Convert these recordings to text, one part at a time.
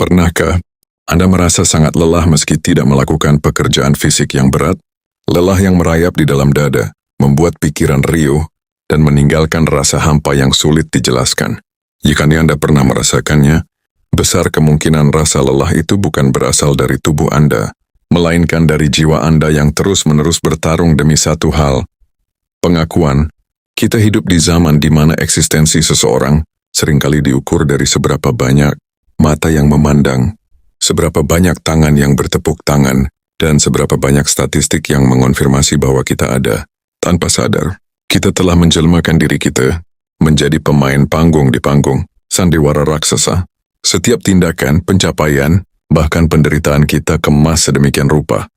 Pernahkah Anda merasa sangat lelah meski tidak melakukan pekerjaan fisik yang berat? Lelah yang merayap di dalam dada, membuat pikiran riuh, dan meninggalkan rasa hampa yang sulit dijelaskan. Jika Anda pernah merasakannya, besar kemungkinan rasa lelah itu bukan berasal dari tubuh Anda, melainkan dari jiwa Anda yang terus-menerus bertarung demi satu hal. Pengakuan. Kita hidup di zaman di mana eksistensi seseorang seringkali diukur dari seberapa banyak mata yang memandang, seberapa banyak tangan yang bertepuk tangan, dan seberapa banyak statistik yang mengonfirmasi bahwa kita ada. Tanpa sadar, kita telah menjelmakan diri kita menjadi pemain panggung di panggung, sandiwara raksasa. Setiap tindakan, pencapaian, bahkan penderitaan kita kemas sedemikian rupa,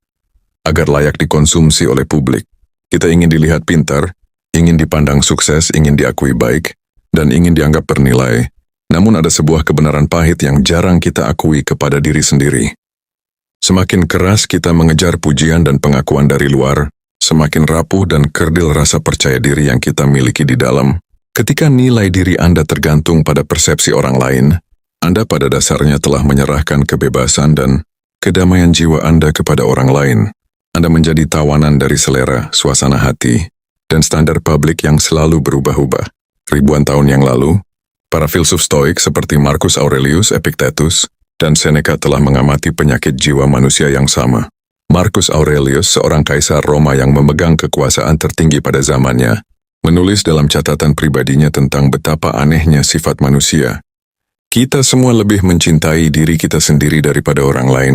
agar layak dikonsumsi oleh publik. Kita ingin dilihat pintar, ingin dipandang sukses, ingin diakui baik, dan ingin dianggap bernilai. Namun ada sebuah kebenaran pahit yang jarang kita akui kepada diri sendiri. Semakin keras kita mengejar pujian dan pengakuan dari luar, semakin rapuh dan kerdil rasa percaya diri yang kita miliki di dalam. Ketika nilai diri Anda tergantung pada persepsi orang lain, Anda pada dasarnya telah menyerahkan kebebasan dan kedamaian jiwa Anda kepada orang lain. Anda menjadi tawanan dari selera, suasana hati, dan standar publik yang selalu berubah-ubah. Ribuan tahun yang lalu, para filsuf stoik seperti Marcus Aurelius Epictetus dan Seneca telah mengamati penyakit jiwa manusia yang sama. Marcus Aurelius, seorang kaisar Roma yang memegang kekuasaan tertinggi pada zamannya, menulis dalam catatan pribadinya tentang betapa anehnya sifat manusia. Kita semua lebih mencintai diri kita sendiri daripada orang lain,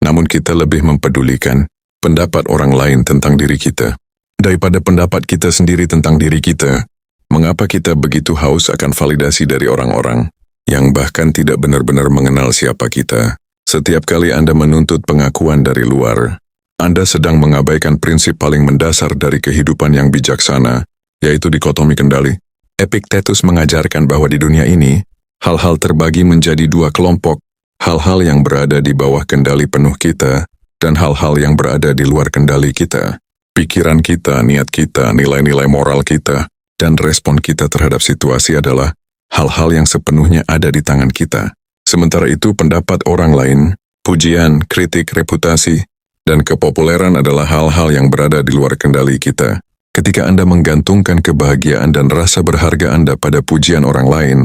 namun kita lebih mempedulikan pendapat orang lain tentang diri kita daripada pendapat kita sendiri tentang diri kita. Mengapa kita begitu haus akan validasi dari orang-orang yang bahkan tidak benar-benar mengenal siapa kita? Setiap kali Anda menuntut pengakuan dari luar, Anda sedang mengabaikan prinsip paling mendasar dari kehidupan yang bijaksana, yaitu dikotomi kendali. Epictetus mengajarkan bahwa di dunia ini, hal-hal terbagi menjadi dua kelompok, hal-hal yang berada di bawah kendali penuh kita, dan hal-hal yang berada di luar kendali kita. Pikiran kita, niat kita, nilai-nilai moral kita, dan respon kita terhadap situasi adalah hal-hal yang sepenuhnya ada di tangan kita. Sementara itu pendapat orang lain, pujian, kritik, reputasi, dan kepopuleran adalah hal-hal yang berada di luar kendali kita. Ketika Anda menggantungkan kebahagiaan dan rasa berharga Anda pada pujian orang lain,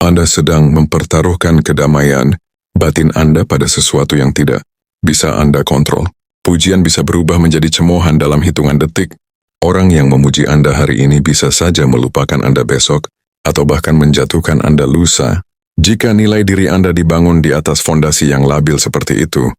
Anda sedang mempertaruhkan kedamaian batin Anda pada sesuatu yang tidak bisa Anda kontrol. Pujian bisa berubah menjadi cemoohan dalam hitungan detik. Orang yang memuji Anda hari ini bisa saja melupakan Anda besok, atau bahkan menjatuhkan Anda lusa. Jika nilai diri Anda dibangun di atas fondasi yang labil seperti itu,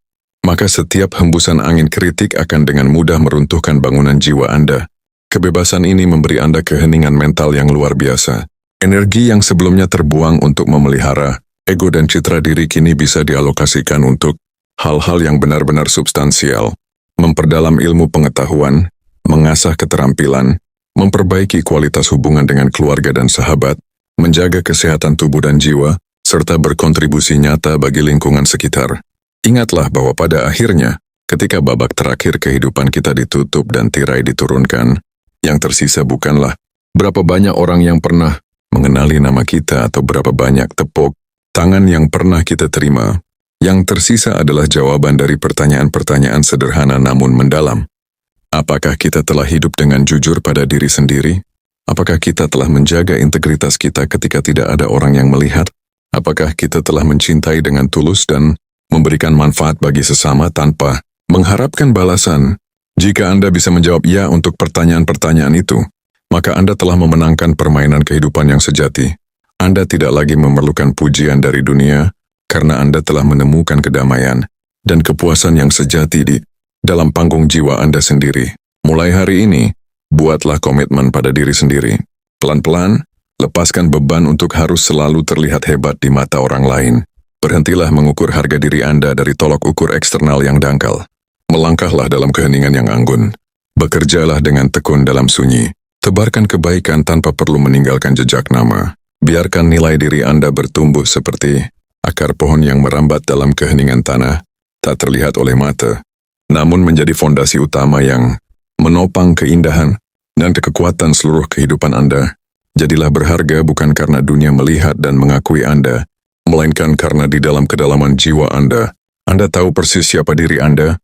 maka setiap hembusan angin kritik akan dengan mudah meruntuhkan bangunan jiwa Anda. Kebebasan ini memberi Anda keheningan mental yang luar biasa. Energi yang sebelumnya terbuang untuk memelihara ego dan citra diri kini bisa dialokasikan untuk hal-hal yang benar-benar substansial, memperdalam ilmu pengetahuan, mengasah keterampilan, memperbaiki kualitas hubungan dengan keluarga dan sahabat, menjaga kesehatan tubuh dan jiwa, serta berkontribusi nyata bagi lingkungan sekitar. Ingatlah bahwa pada akhirnya, ketika babak terakhir kehidupan kita ditutup dan tirai diturunkan, yang tersisa bukanlah berapa banyak orang yang pernah mengenali nama kita atau berapa banyak tepuk tangan yang pernah kita terima. Yang tersisa adalah jawaban dari pertanyaan-pertanyaan sederhana namun mendalam. Apakah kita telah hidup dengan jujur pada diri sendiri? Apakah kita telah menjaga integritas kita ketika tidak ada orang yang melihat? Apakah kita telah mencintai dengan tulus dan memberikan manfaat bagi sesama tanpa mengharapkan balasan? Jika Anda bisa menjawab ya untuk pertanyaan-pertanyaan itu, maka Anda telah memenangkan permainan kehidupan yang sejati. Anda tidak lagi memerlukan pujian dari dunia, karena Anda telah menemukan kedamaian dan kepuasan yang sejati di dalam panggung jiwa Anda sendiri. Mulai hari ini, buatlah komitmen pada diri sendiri. Pelan-pelan, lepaskan beban untuk harus selalu terlihat hebat di mata orang lain. Berhentilah mengukur harga diri Anda dari tolok ukur eksternal yang dangkal. Melangkahlah dalam keheningan yang anggun. Bekerjalah dengan tekun dalam sunyi. Tebarkan kebaikan tanpa perlu meninggalkan jejak nama. Biarkan nilai diri Anda bertumbuh seperti akar pohon yang merambat dalam keheningan tanah, tak terlihat oleh mata, namun menjadi fondasi utama yang menopang keindahan dan kekuatan seluruh kehidupan Anda. Jadilah berharga bukan karena dunia melihat dan mengakui Anda, melainkan karena di dalam kedalaman jiwa Anda tahu persis siapa diri Anda,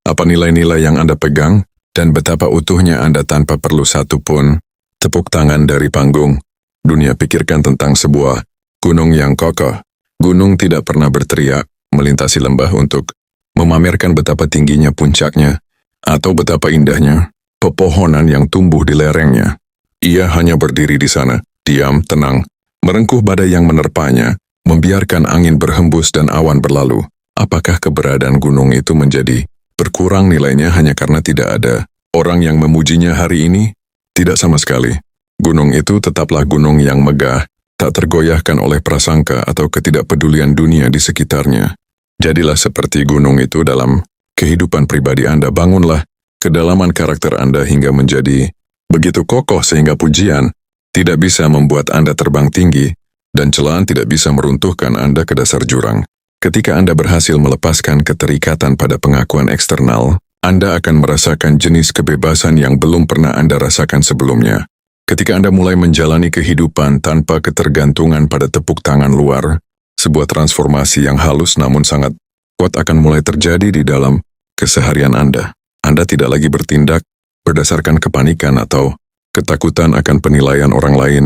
apa nilai-nilai yang Anda pegang, dan betapa utuhnya Anda tanpa perlu satu pun tepuk tangan dari panggung. Dunia pikirkan tentang sebuah gunung yang kokoh. Gunung tidak pernah berteriak melintasi lembah untuk memamerkan betapa tingginya puncaknya atau betapa indahnya pepohonan yang tumbuh di lerengnya. Ia hanya berdiri di sana, diam, tenang, merengkuh badai yang menerpanya, membiarkan angin berhembus dan awan berlalu. Apakah keberadaan gunung itu menjadi berkurang nilainya hanya karena tidak ada orang yang memujinya hari ini? Tidak sama sekali. Gunung itu tetaplah gunung yang megah, tak tergoyahkan oleh prasangka atau ketidakpedulian dunia di sekitarnya. Jadilah seperti gunung itu dalam kehidupan pribadi Anda. Bangunlah kedalaman karakter Anda hingga menjadi begitu kokoh sehingga pujian tidak bisa membuat Anda terbang tinggi dan celaan tidak bisa meruntuhkan Anda ke dasar jurang. Ketika Anda berhasil melepaskan keterikatan pada pengakuan eksternal, Anda akan merasakan jenis kebebasan yang belum pernah Anda rasakan sebelumnya. Ketika Anda mulai menjalani kehidupan tanpa ketergantungan pada tepuk tangan luar, sebuah transformasi yang halus namun sangat kuat akan mulai terjadi di dalam keseharian Anda. Anda tidak lagi bertindak berdasarkan kepanikan atau ketakutan akan penilaian orang lain,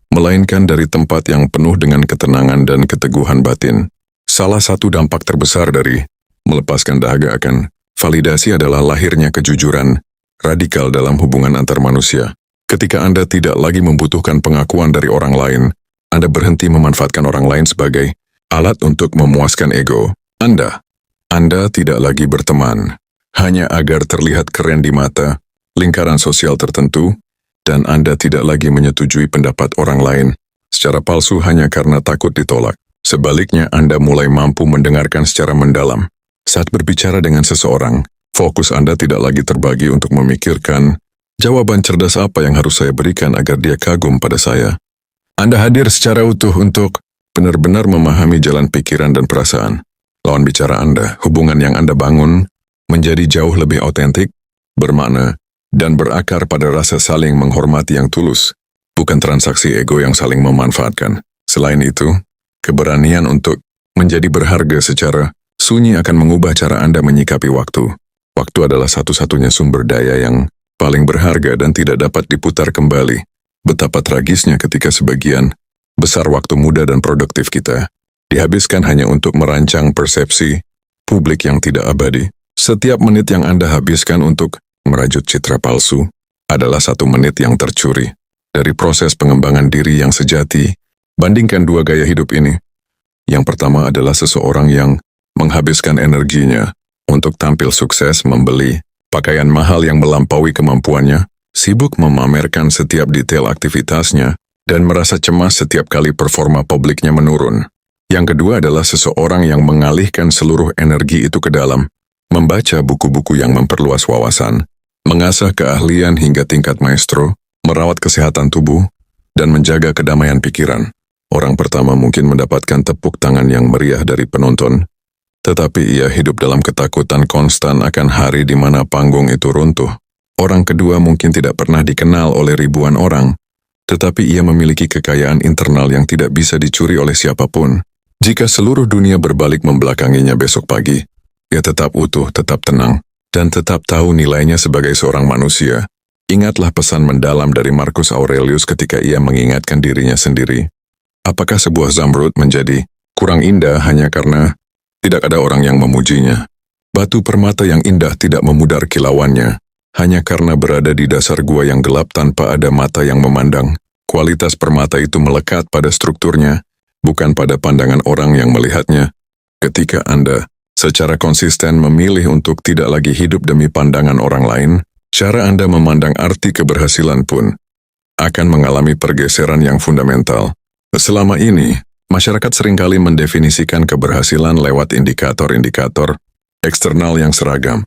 melainkan dari tempat yang penuh dengan ketenangan dan keteguhan batin. Salah satu dampak terbesar dari melepaskan dahaga akan validasi adalah lahirnya kejujuran radikal dalam hubungan antar manusia. Ketika Anda tidak lagi membutuhkan pengakuan dari orang lain, Anda berhenti memanfaatkan orang lain sebagai alat untuk memuaskan ego Anda. Anda tidak lagi berteman hanya agar terlihat keren di mata lingkaran sosial tertentu, dan Anda tidak lagi menyetujui pendapat orang lain secara palsu hanya karena takut ditolak. Sebaliknya, Anda mulai mampu mendengarkan secara mendalam. Saat berbicara dengan seseorang, fokus Anda tidak lagi terbagi untuk memikirkan jawaban cerdas apa yang harus saya berikan agar dia kagum pada saya. Anda hadir secara utuh untuk benar-benar memahami jalan pikiran dan perasaan lawan bicara Anda. Hubungan yang Anda bangun menjadi jauh lebih otentik, bermakna, dan berakar pada rasa saling menghormati yang tulus, bukan transaksi ego yang saling memanfaatkan. Selain itu, keberanian untuk menjadi berharga secara sunyi akan mengubah cara Anda menyikapi waktu. Waktu adalah satu-satunya sumber daya yang paling berharga dan tidak dapat diputar kembali. Betapa tragisnya ketika sebagian besar waktu muda dan produktif kita dihabiskan hanya untuk merancang persepsi publik yang tidak abadi. Setiap menit yang Anda habiskan untuk merajut citra palsu adalah 1 menit yang tercuri dari proses pengembangan diri yang sejati. Bandingkan 2 gaya hidup ini. Yang pertama adalah seseorang yang menghabiskan energinya untuk tampil sukses, membeli pakaian mahal yang melampaui kemampuannya, sibuk memamerkan setiap detail aktivitasnya, dan merasa cemas setiap kali performa publiknya menurun. Yang kedua adalah seseorang yang mengalihkan seluruh energi itu ke dalam membaca buku-buku yang memperluas wawasan, mengasah keahlian hingga tingkat maestro, merawat kesehatan tubuh, dan menjaga kedamaian pikiran. Orang pertama mungkin mendapatkan tepuk tangan yang meriah dari penonton, tetapi ia hidup dalam ketakutan konstan akan hari di mana panggung itu runtuh. Orang kedua mungkin tidak pernah dikenal oleh ribuan orang, tetapi ia memiliki kekayaan internal yang tidak bisa dicuri oleh siapapun. Jika seluruh dunia berbalik membelakanginya besok pagi, ia tetap utuh, tetap tenang, dan tetap tahu nilainya sebagai seorang manusia. Ingatlah pesan mendalam dari Marcus Aurelius ketika ia mengingatkan dirinya sendiri. Apakah sebuah zamrud menjadi kurang indah hanya karena tidak ada orang yang memujinya? Batu permata yang indah tidak memudar kilauannya, hanya karena berada di dasar gua yang gelap tanpa ada mata yang memandang. Kualitas permata itu melekat pada strukturnya, bukan pada pandangan orang yang melihatnya. Ketika Anda secara konsisten memilih untuk tidak lagi hidup demi pandangan orang lain, cara Anda memandang arti keberhasilan pun akan mengalami pergeseran yang fundamental. Selama ini, masyarakat seringkali mendefinisikan keberhasilan lewat indikator-indikator eksternal yang seragam.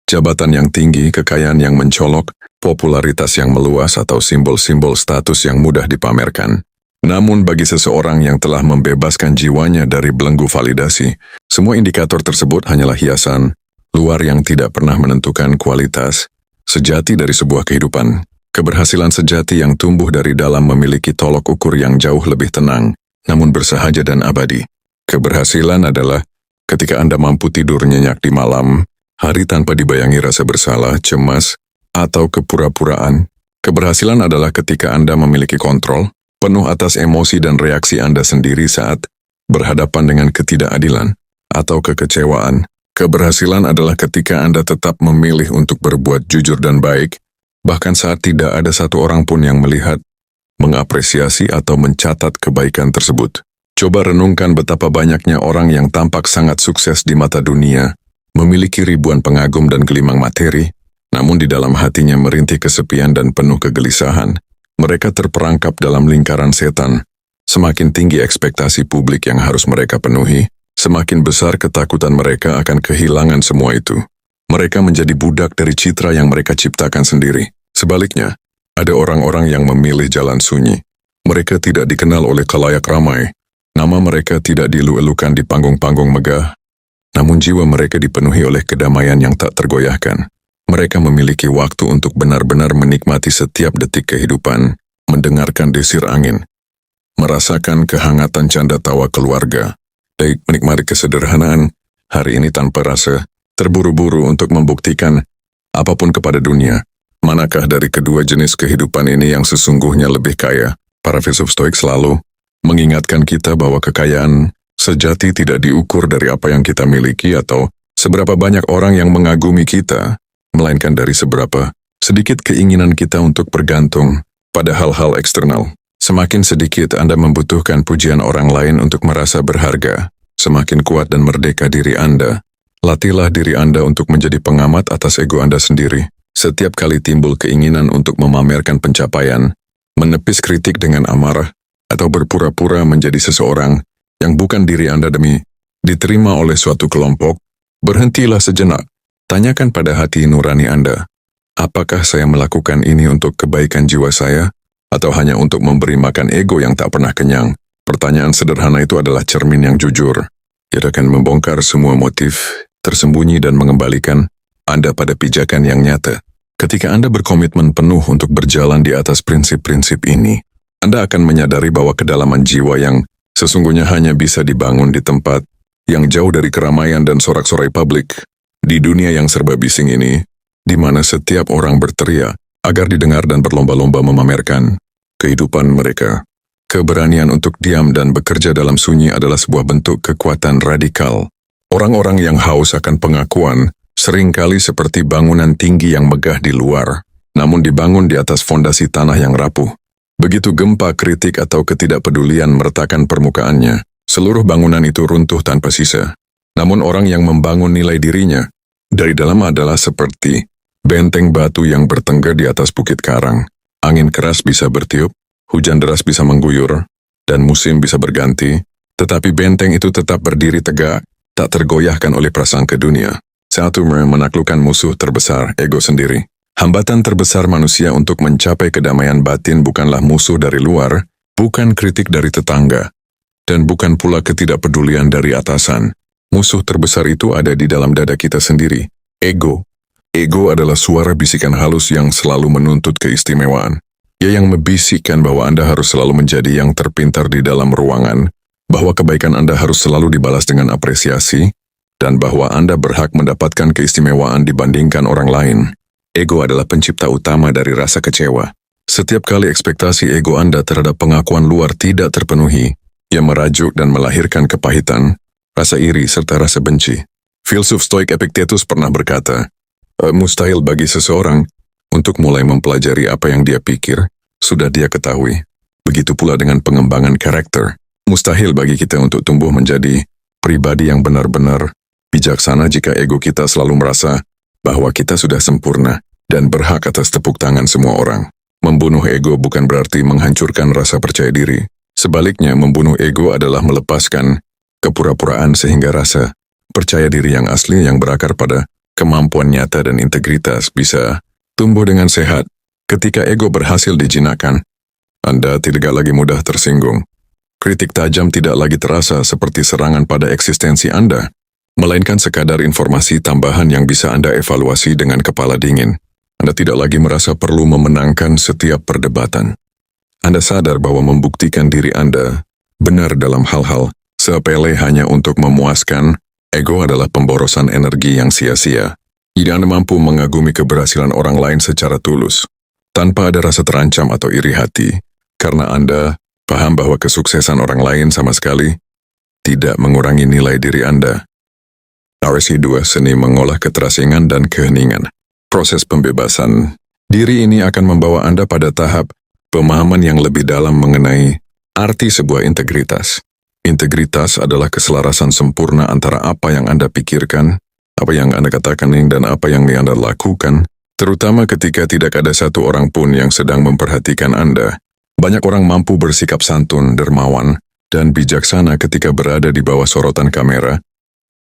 Jabatan yang tinggi, kekayaan yang mencolok, popularitas yang meluas, atau simbol-simbol status yang mudah dipamerkan. Namun bagi seseorang yang telah membebaskan jiwanya dari belenggu validasi, semua indikator tersebut hanyalah hiasan luar yang tidak pernah menentukan kualitas sejati dari sebuah kehidupan. Keberhasilan sejati yang tumbuh dari dalam memiliki tolok ukur yang jauh lebih tenang, namun bersahaja dan abadi. Keberhasilan adalah ketika Anda mampu tidur nyenyak di malam hari tanpa dibayangi rasa bersalah, cemas, atau kepura-puraan. Keberhasilan adalah ketika Anda memiliki kontrol penuh atas emosi dan reaksi Anda sendiri saat berhadapan dengan ketidakadilan atau kekecewaan. Keberhasilan adalah ketika Anda tetap memilih untuk berbuat jujur dan baik, bahkan saat tidak ada satu orang pun yang melihat, mengapresiasi atau mencatat kebaikan tersebut. Coba renungkan betapa banyaknya orang yang tampak sangat sukses di mata dunia, memiliki ribuan pengagum dan gelimang materi, namun di dalam hatinya merintih kesepian dan penuh kegelisahan. Mereka terperangkap dalam lingkaran setan. Semakin tinggi ekspektasi publik yang harus mereka penuhi, semakin besar ketakutan mereka akan kehilangan semua itu. Mereka menjadi budak dari citra yang mereka ciptakan sendiri. Sebaliknya, ada orang-orang yang memilih jalan sunyi. Mereka tidak dikenal oleh khalayak ramai. Nama mereka tidak dielu-elukan di panggung-panggung megah. Namun jiwa mereka dipenuhi oleh kedamaian yang tak tergoyahkan. Mereka memiliki waktu untuk benar-benar menikmati setiap detik kehidupan, mendengarkan desir angin, merasakan kehangatan canda tawa keluarga, dan menikmati kesederhanaan hari ini tanpa rasa terburu-buru untuk membuktikan apapun kepada dunia. Manakah dari kedua jenis kehidupan ini yang sesungguhnya lebih kaya? Para filsuf Stoik selalu mengingatkan kita bahwa kekayaan sejati tidak diukur dari apa yang kita miliki atau seberapa banyak orang yang mengagumi kita, melainkan dari seberapa sedikit keinginan kita untuk bergantung pada hal-hal eksternal. Semakin sedikit Anda membutuhkan pujian orang lain untuk merasa berharga, semakin kuat dan merdeka diri Anda. Latihlah diri Anda untuk menjadi pengamat atas ego Anda sendiri. Setiap kali timbul keinginan untuk memamerkan pencapaian, menepis kritik dengan amarah, atau berpura-pura menjadi seseorang yang bukan diri Anda demi diterima oleh suatu kelompok, berhentilah sejenak. Tanyakan pada hati nurani Anda, apakah saya melakukan ini untuk kebaikan jiwa saya, atau hanya untuk memberi makan ego yang tak pernah kenyang? Pertanyaan sederhana itu adalah cermin yang jujur. Ia akan membongkar semua motif tersembunyi dan mengembalikan Anda pada pijakan yang nyata. Ketika Anda berkomitmen penuh untuk berjalan di atas prinsip-prinsip ini, Anda akan menyadari bahwa kedalaman jiwa yang sesungguhnya hanya bisa dibangun di tempat yang jauh dari keramaian dan sorak-sorai publik. Di dunia yang serba bising ini, di mana setiap orang berteriak agar didengar dan berlomba-lomba memamerkan kehidupan mereka, keberanian untuk diam dan bekerja dalam sunyi adalah sebuah bentuk kekuatan radikal. Orang-orang yang haus akan pengakuan seringkali seperti bangunan tinggi yang megah di luar, namun dibangun di atas fondasi tanah yang rapuh. Begitu gempa, kritik, atau ketidakpedulian meretakan permukaannya, seluruh bangunan itu runtuh tanpa sisa. Namun orang yang membangun nilai dirinya dari dalam adalah seperti benteng batu yang bertengger di atas bukit karang. Angin keras bisa bertiup, hujan deras bisa mengguyur, dan musim bisa berganti, tetapi benteng itu tetap berdiri tegak, tak tergoyahkan oleh prasangka dunia. Satu, menaklukkan musuh terbesar, ego sendiri. Hambatan terbesar manusia untuk mencapai kedamaian batin bukanlah musuh dari luar, bukan kritik dari tetangga, dan bukan pula ketidakpedulian dari atasan. Musuh terbesar itu ada di dalam dada kita sendiri, ego. Ego adalah suara bisikan halus yang selalu menuntut keistimewaan. Ia yang membisikkan bahwa Anda harus selalu menjadi yang terpintar di dalam ruangan, bahwa kebaikan Anda harus selalu dibalas dengan apresiasi, dan bahwa Anda berhak mendapatkan keistimewaan dibandingkan orang lain. Ego adalah pencipta utama dari rasa kecewa. Setiap kali ekspektasi ego Anda terhadap pengakuan luar tidak terpenuhi, ia merajuk dan melahirkan kepahitan, rasa iri, serta rasa benci. Filsuf Stoik Epictetus pernah berkata, mustahil bagi seseorang untuk mulai mempelajari apa yang dia pikir, sudah dia ketahui. Begitu pula dengan pengembangan karakter. Mustahil bagi kita untuk tumbuh menjadi pribadi yang benar-benar bijaksana jika ego kita selalu merasa bahwa kita sudah sempurna dan berhak atas tepuk tangan semua orang. Membunuh ego bukan berarti menghancurkan rasa percaya diri. Sebaliknya, membunuh ego adalah melepaskan kepura-puraan sehingga rasa percaya diri yang asli yang berakar pada kemampuan nyata dan integritas bisa tumbuh dengan sehat. Ketika ego berhasil dijinakkan, Anda tidak lagi mudah tersinggung. Kritik tajam tidak lagi terasa seperti serangan pada eksistensi Anda, melainkan sekadar informasi tambahan yang bisa Anda evaluasi dengan kepala dingin. Anda tidak lagi merasa perlu memenangkan setiap perdebatan. Anda sadar bahwa membuktikan diri Anda benar dalam hal-hal sepele hanya untuk memuaskan, ego adalah pemborosan energi yang sia-sia. Jadi Anda mampu mengagumi keberhasilan orang lain secara tulus, tanpa ada rasa terancam atau iri hati, karena Anda paham bahwa kesuksesan orang lain sama sekali tidak mengurangi nilai diri Anda. RSI 2 Seni mengolah keterasingan dan keheningan. Proses pembebasan diri ini akan membawa Anda pada tahap pemahaman yang lebih dalam mengenai arti sebuah integritas. Integritas adalah keselarasan sempurna antara apa yang Anda pikirkan, apa yang Anda katakan, dan apa yang Anda lakukan, terutama ketika tidak ada satu orang pun yang sedang memperhatikan Anda. Banyak orang mampu bersikap santun, dermawan, dan bijaksana ketika berada di bawah sorotan kamera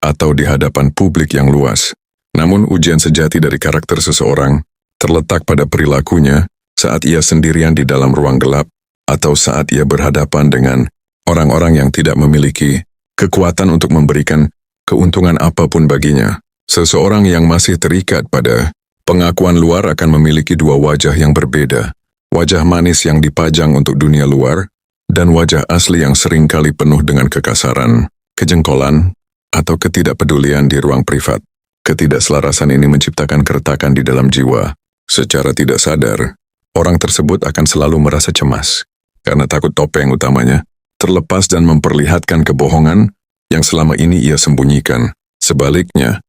atau di hadapan publik yang luas. Namun ujian sejati dari karakter seseorang terletak pada perilakunya saat ia sendirian di dalam ruang gelap atau saat ia berhadapan dengan orang-orang yang tidak memiliki kekuatan untuk memberikan keuntungan apapun baginya. Seseorang yang masih terikat pada pengakuan luar akan memiliki dua wajah yang berbeda. Wajah manis yang dipajang untuk dunia luar, dan wajah asli yang seringkali penuh dengan kekasaran, kejengkolan, atau ketidakpedulian di ruang privat. Ketidakselarasan ini menciptakan keretakan di dalam jiwa. Secara tidak sadar, orang tersebut akan selalu merasa cemas, karena takut topeng utamanya terlepas dan memperlihatkan kebohongan yang selama ini ia sembunyikan. Sebaliknya,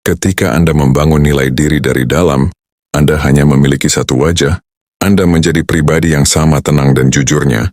ketika Anda membangun nilai diri dari dalam, Anda hanya memiliki satu wajah. Anda menjadi pribadi yang sama tenang dan jujurnya,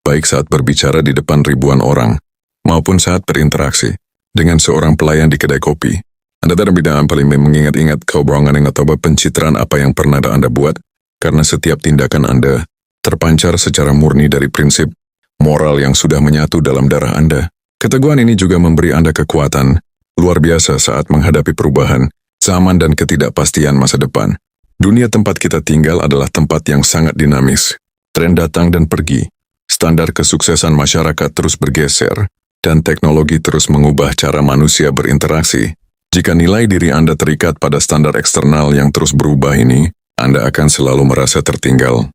baik saat berbicara di depan ribuan orang, maupun saat berinteraksi dengan seorang pelayan di kedai kopi. Anda tidak paling mengingat-ingat kebohongan atau pencitraan apa yang pernah Anda buat, karena setiap tindakan Anda terpancar secara murni dari prinsip moral yang sudah menyatu dalam darah Anda. Keteguhan ini juga memberi Anda kekuatan luar biasa saat menghadapi perubahan zaman dan ketidakpastian masa depan. Dunia tempat kita tinggal adalah tempat yang sangat dinamis. Tren datang dan pergi. Standar kesuksesan masyarakat terus bergeser, dan teknologi terus mengubah cara manusia berinteraksi. Jika nilai diri Anda terikat pada standar eksternal yang terus berubah ini, Anda akan selalu merasa tertinggal,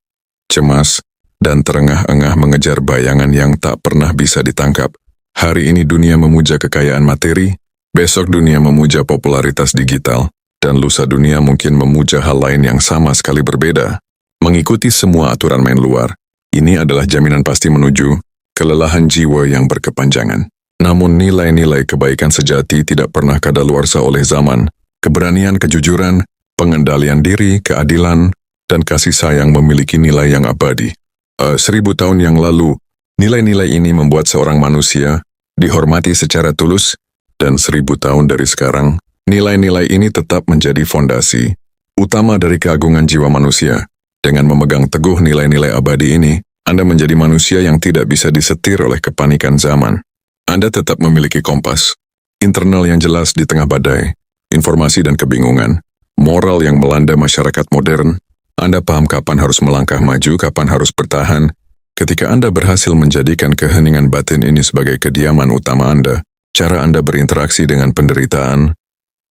cemas, dan terengah-engah mengejar bayangan yang tak pernah bisa ditangkap. Hari ini dunia memuja kekayaan materi, besok dunia memuja popularitas digital, dan lusa dunia mungkin memuja hal lain yang sama sekali berbeda. Mengikuti semua aturan main luar, ini adalah jaminan pasti menuju kelelahan jiwa yang berkepanjangan. Namun nilai-nilai kebaikan sejati tidak pernah kadaluarsa oleh zaman. Keberanian, kejujuran, pengendalian diri, keadilan, dan kasih sayang memiliki nilai yang abadi. 1000 tahun yang lalu, nilai-nilai ini membuat seorang manusia dihormati secara tulus, dan 1000 tahun dari sekarang, nilai-nilai ini tetap menjadi fondasi utama dari keagungan jiwa manusia. Dengan memegang teguh nilai-nilai abadi ini, Anda menjadi manusia yang tidak bisa disetir oleh kepanikan zaman. Anda tetap memiliki kompas internal yang jelas di tengah badai, informasi dan kebingungan, moral yang melanda masyarakat modern. Anda paham kapan harus melangkah maju, kapan harus bertahan. Ketika Anda berhasil menjadikan keheningan batin ini sebagai kediaman utama Anda, cara Anda berinteraksi dengan penderitaan,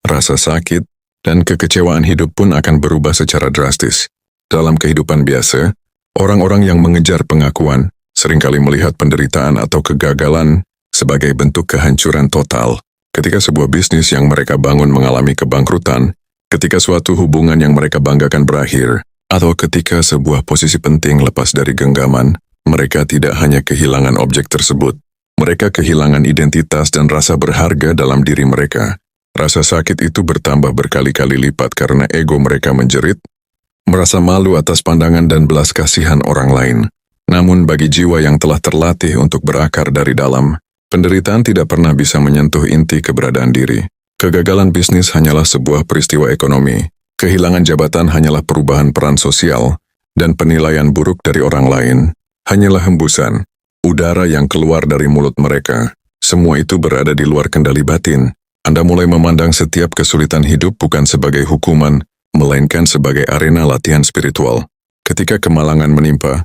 rasa sakit, dan kekecewaan hidup pun akan berubah secara drastis. Dalam kehidupan biasa, orang-orang yang mengejar pengakuan seringkali melihat penderitaan atau kegagalan sebagai bentuk kehancuran total. Ketika sebuah bisnis yang mereka bangun mengalami kebangkrutan, ketika suatu hubungan yang mereka banggakan berakhir, atau ketika sebuah posisi penting lepas dari genggaman, mereka tidak hanya kehilangan objek tersebut, mereka kehilangan identitas dan rasa berharga dalam diri mereka. Rasa sakit itu bertambah berkali-kali lipat karena ego mereka menjerit, merasa malu atas pandangan dan belas kasihan orang lain. Namun bagi jiwa yang telah terlatih untuk berakar dari dalam, penderitaan tidak pernah bisa menyentuh inti keberadaan diri. Kegagalan bisnis hanyalah sebuah peristiwa ekonomi, kehilangan jabatan hanyalah perubahan peran sosial, dan penilaian buruk dari orang lain hanyalah hembusan udara yang keluar dari mulut mereka. Semua itu berada di luar kendali batin. Anda mulai memandang setiap kesulitan hidup bukan sebagai hukuman, melainkan sebagai arena latihan spiritual. Ketika kemalangan menimpa,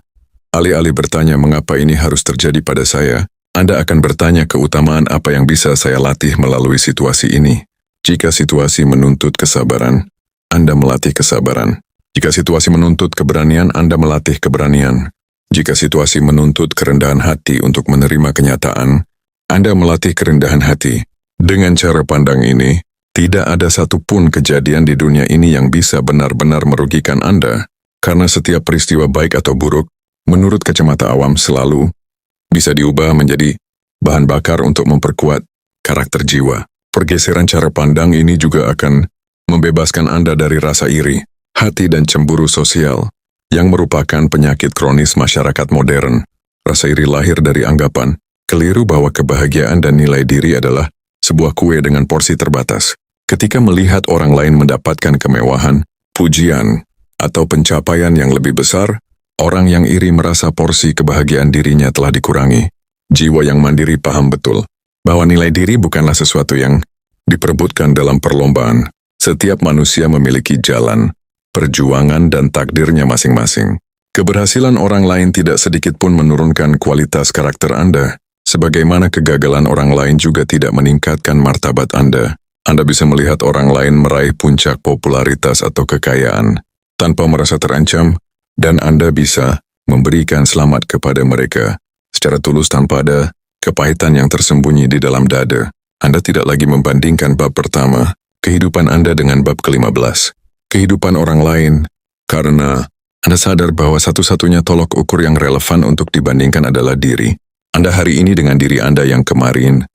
alih-alih bertanya mengapa ini harus terjadi pada saya, Anda akan bertanya keutamaan apa yang bisa saya latih melalui situasi ini. Jika situasi menuntut kesabaran, Anda melatih kesabaran. Jika situasi menuntut keberanian, Anda melatih keberanian. Jika situasi menuntut kerendahan hati untuk menerima kenyataan, Anda melatih kerendahan hati. Dengan cara pandang ini, tidak ada satupun kejadian di dunia ini yang bisa benar-benar merugikan Anda, karena setiap peristiwa baik atau buruk, menurut kacamata awam selalu bisa diubah menjadi bahan bakar untuk memperkuat karakter jiwa. Pergeseran cara pandang ini juga akan membebaskan Anda dari rasa iri, hati dan cemburu sosial, yang merupakan penyakit kronis masyarakat modern. Rasa iri lahir dari anggapan keliru bahwa kebahagiaan dan nilai diri adalah sebuah kue dengan porsi terbatas. Ketika melihat orang lain mendapatkan kemewahan, pujian, atau pencapaian yang lebih besar, orang yang iri merasa porsi kebahagiaan dirinya telah dikurangi. Jiwa yang mandiri paham betul bahwa nilai diri bukanlah sesuatu yang diperebutkan dalam perlombaan. Setiap manusia memiliki jalan, perjuangan, dan takdirnya masing-masing. Keberhasilan orang lain tidak sedikit pun menurunkan kualitas karakter Anda, sebagaimana kegagalan orang lain juga tidak meningkatkan martabat Anda. Anda bisa melihat orang lain meraih puncak popularitas atau kekayaan tanpa merasa terancam, dan Anda bisa memberikan selamat kepada mereka secara tulus tanpa ada kepahitan yang tersembunyi di dalam dada. Anda tidak lagi membandingkan bab pertama, kehidupan Anda dengan bab ke-15, kehidupan orang lain, karena Anda sadar bahwa satu-satunya tolok ukur yang relevan untuk dibandingkan adalah diri Anda hari ini dengan diri Anda yang kemarin,